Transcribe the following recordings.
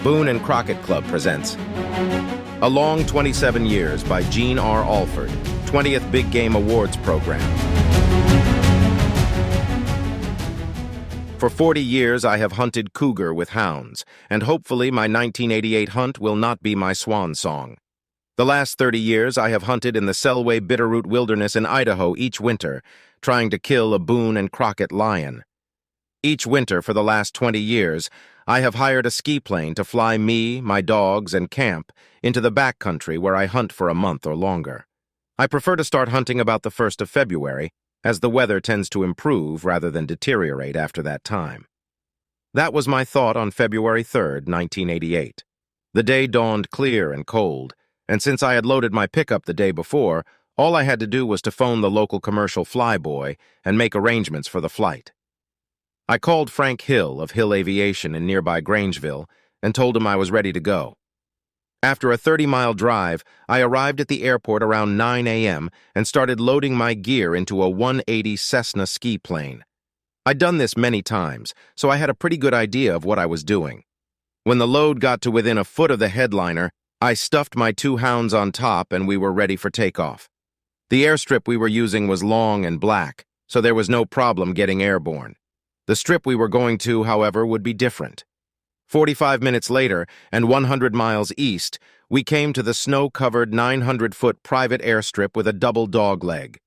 Boone and Crockett Club presents A Long 27 Years by Gene R. Alford, 20th Big Game Awards Program. For 40 years, I have hunted cougar with hounds, and hopefully my 1988 hunt will not be my swan song. The last 30 years, I have hunted in the Selway Bitterroot Wilderness in Idaho each winter, trying to kill a Boone and Crockett lion. Each winter for the last 20 years, I have hired a ski plane to fly me, my dogs, and camp into the backcountry where I hunt for a month or longer. I prefer to start hunting about the 1st of February, as the weather tends to improve rather than deteriorate after that time. That was my thought on February 3rd, 1988. The day dawned clear and cold, and since I had loaded my pickup the day before, all I had to do was to phone the local commercial flyboy and make arrangements for the flight. I called Frank Hill of Hill Aviation in nearby Grangeville and told him I was ready to go. After a 30-mile drive, I arrived at the airport around 9 a.m. and started loading my gear into a 180 Cessna ski plane. I'd done this many times, so I had a pretty good idea of what I was doing. When the load got to within a foot of the headliner, I stuffed my 2 hounds on top and we were ready for takeoff. The airstrip we were using was long and black, so there was no problem getting airborne. The strip we were going to, however, would be different. 45 minutes later, and 100 miles east, we came to the snow-covered 900-foot private airstrip with a double dogleg.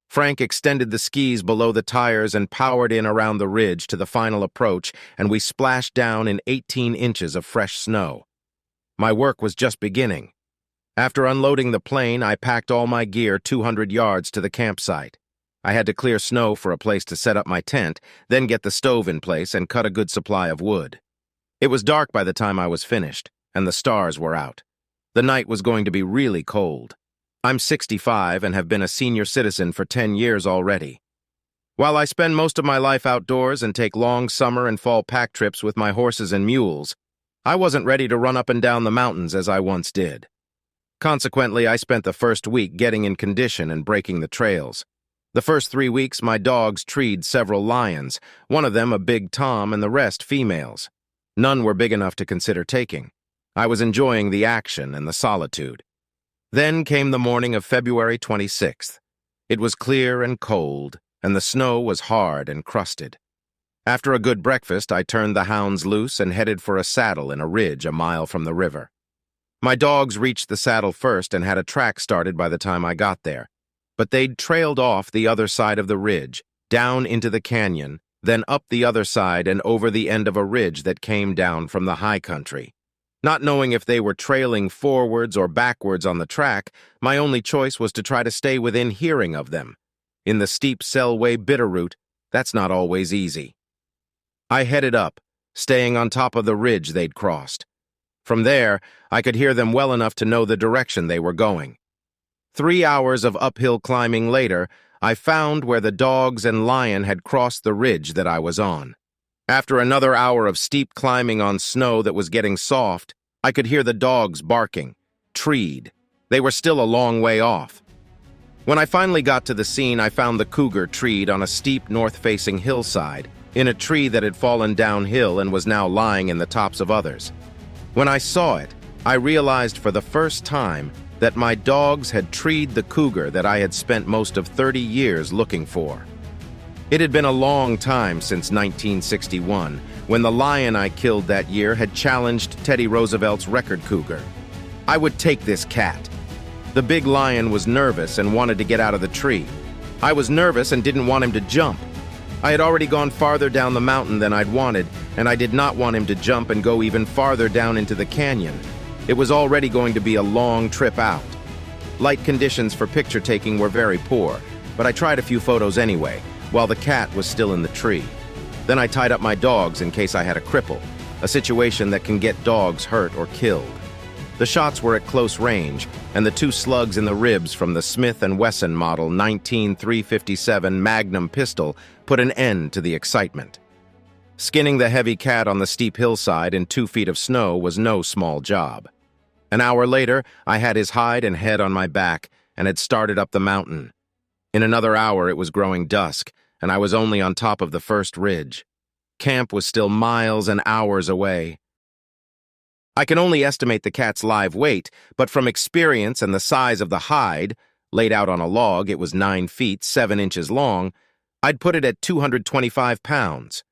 Frank extended the skis below the tires and powered in around the ridge to the final approach, and we splashed down in 18 inches of fresh snow. My work was just beginning. After unloading the plane, I packed all my gear 200 yards to the campsite. I had to clear snow for a place to set up my tent, then get the stove in place and cut a good supply of wood. It was dark by the time I was finished, and the stars were out. The night was going to be really cold. I'm 65 and have been a senior citizen for 10 years already. While I spend most of my life outdoors and take long summer and fall pack trips with my horses and mules, I wasn't ready to run up and down the mountains as I once did. Consequently, I spent the first week getting in condition and breaking the trails. The first 3 weeks, my dogs treed several lions, one of them a big tom and the rest females. None were big enough to consider taking. I was enjoying the action and the solitude. Then came the morning of February 26th. It was clear and cold, and the snow was hard and crusted. After a good breakfast, I turned the hounds loose and headed for a saddle in a ridge a mile from the river. My dogs reached the saddle first and had a track started by the time I got there. But they'd trailed off the other side of the ridge, down into the canyon, then up the other side and over the end of a ridge that came down from the high country. Not knowing if they were trailing forwards or backwards on the track, my only choice was to try to stay within hearing of them. In the steep Selway Bitterroot, that's not always easy. I headed up, staying on top of the ridge they'd crossed. From there, I could hear them well enough to know the direction they were going. 3 hours of uphill climbing later, I found where the dogs and lion had crossed the ridge that I was on. After another hour of steep climbing on snow that was getting soft, I could hear the dogs barking, treed. They were still a long way off. When I finally got to the scene, I found the cougar treed on a steep north-facing hillside, in a tree that had fallen downhill and was now lying in the tops of others. When I saw it, I realized for the first time that my dogs had treed the cougar that I had spent most of 30 years looking for. It had been a long time since 1961, when the lion I killed that year had challenged Teddy Roosevelt's record cougar. I would take this cat. The big lion was nervous and wanted to get out of the tree. I was nervous and didn't want him to jump. I had already gone farther down the mountain than I'd wanted, and I did not want him to jump and go even farther down into the canyon. It was already going to be a long trip out. Light conditions for picture taking were very poor, but I tried a few photos anyway, while the cat was still in the tree. Then I tied up my dogs in case I had a cripple, a situation that can get dogs hurt or killed. The shots were at close range, and the 2 slugs in the ribs from the Smith & Wesson model 19.357 Magnum pistol put an end to the excitement. Skinning the heavy cat on the steep hillside in 2 feet of snow was no small job. An hour later, I had his hide and head on my back and had started up the mountain. In another hour, it was growing dusk, and I was only on top of the first ridge. Camp was still miles and hours away. I can only estimate the cat's live weight, but from experience and the size of the hide, laid out on a log, it was 9 feet, 7 inches long, I'd put it at 225 pounds.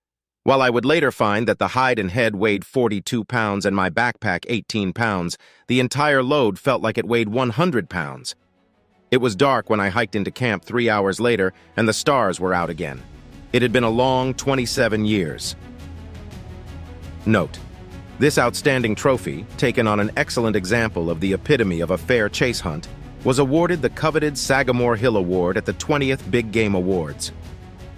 While I would later find that the hide and head weighed 42 pounds and my backpack 18 pounds, the entire load felt like it weighed 100 pounds. It was dark when I hiked into camp 3 hours later, and the stars were out again. It had been a long 27 years. Note: this outstanding trophy, taken on an excellent example of the epitome of a fair chase hunt, was awarded the coveted Sagamore Hill Award at the 20th Big Game Awards.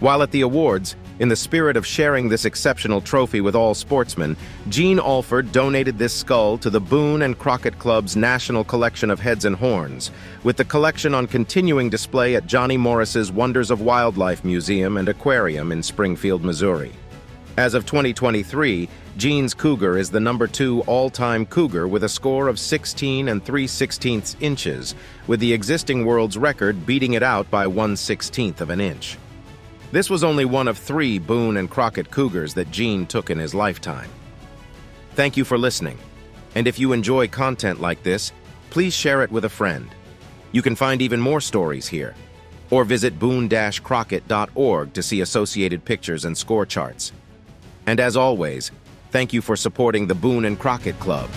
While at the awards, in the spirit of sharing this exceptional trophy with all sportsmen, Gene Alford donated this skull to the Boone and Crockett Club's National Collection of Heads and Horns, with the collection on continuing display at Johnny Morris's Wonders of Wildlife Museum and Aquarium in Springfield, Missouri. As of 2023, Gene's cougar is the #2 all-time cougar with a score of 16 3/16 inches, with the existing world's record beating it out by 1/16 of an inch. This was only one of 3 Boone and Crockett cougars that Gene took in his lifetime. Thank you for listening, and if you enjoy content like this, please share it with a friend. You can find even more stories here, or visit boone-crockett.org to see associated pictures and score charts. And as always, thank you for supporting the Boone and Crockett Club.